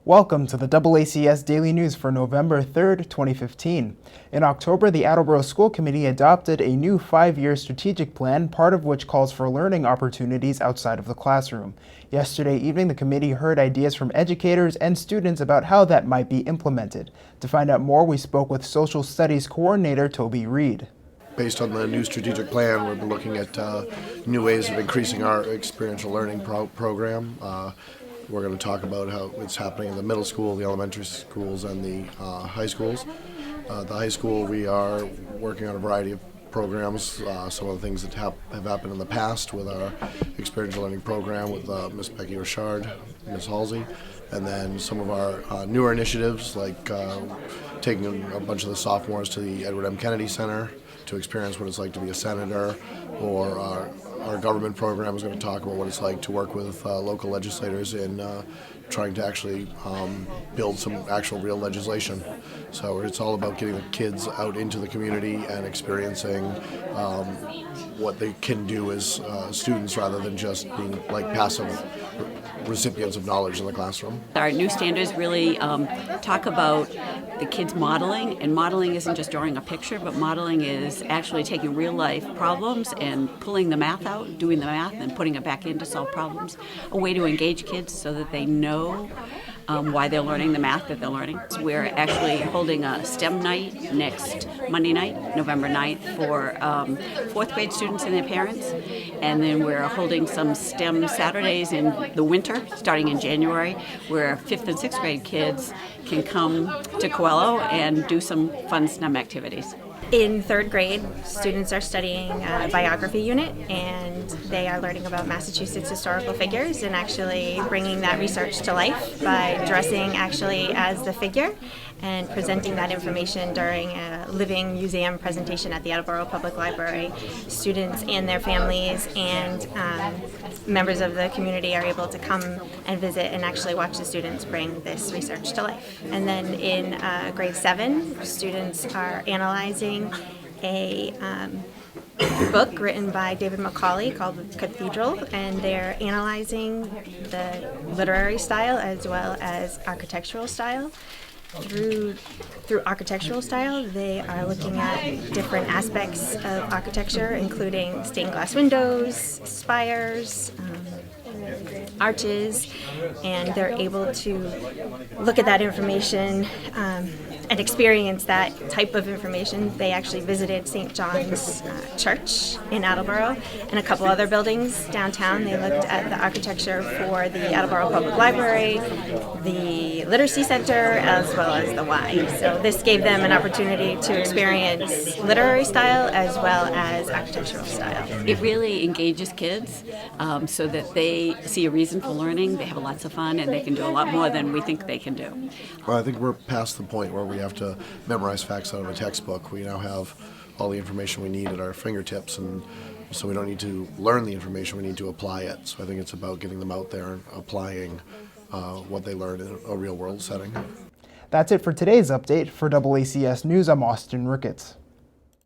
Welcome to the DoubleACS Daily News for November 3rd, 2015. In October, the Attleboro School Committee adopted a new 5-year strategic plan, part of which calls for learning opportunities outside of the classroom. Yesterday evening, the committee heard ideas from educators and students about how that might be implemented. To find out more, we spoke with Social Studies Coordinator Toby. Based on the new strategic plan, we've been looking at new ways of increasing our experiential learning program. We're going to talk about how it's happening in the middle school, the elementary schools, and the high schools. The high school, we are working on a variety of programs. Some of the things that have happened in the past with our experiential learning program with Miss Becky Richard, Miss Halsey, and then some of our newer initiatives like taking a bunch of the sophomores to the Edward M. Kennedy Center to experience what it's like to be a senator, or our government program is going to talk about what it's like to work with local legislators in trying to actually build some actual real legislation. So it's all about getting the kids out into the community and experiencing what they can do as students rather than just being like passive recipients of knowledge in the classroom. Our new standards really talk about the kids modeling, and modeling isn't just drawing a picture, but modeling is actually taking real life problems and pulling the math out, doing the math and putting it back in to solve problems. A way to engage kids so that they know why they're learning the math that they're learning. So we're actually holding a STEM night next Monday night, November 9th, for 4th grade students and their parents. And then we're holding some STEM Saturdays in the winter, starting in January, where 5th and 6th grade kids can come to Coelho and do some fun STEM activities. In 3rd grade, students are studying a biography unit, and they are learning about Massachusetts historical figures and actually bringing that research to life by dressing actually as the figure and presenting that information during a living museum presentation at the Attleboro Public Library. Students and their families and members of the community are able to come and visit and actually watch the students bring this research to life. And then in grade 7, students are analyzing a book written by David Macaulay called Cathedral, and they're analyzing the literary style as well as architectural style. Through architectural style, they are looking at different aspects of architecture, including stained glass windows, spires, arches, and they're able to look at that information and experience that type of information. They actually visited St. John's Church in Attleboro and a couple other buildings downtown. They looked at the architecture for the Attleboro Public Library, the Literacy Center, as well as the Y. So this gave them an opportunity to experience literary style as well as architectural style. It really engages kids so that they see a reason for learning, they have lots of fun, and they can do a lot more than we think they can do. Well, I think we're past the point where we have to memorize facts out of a textbook. We now have all the information we need at our fingertips, and so we don't need to learn the information, we need to apply it. So I think it's about getting them out there and applying what they learn in a real world setting. That's it for today's update. For DoubleACS News, I'm Austin Ricketts.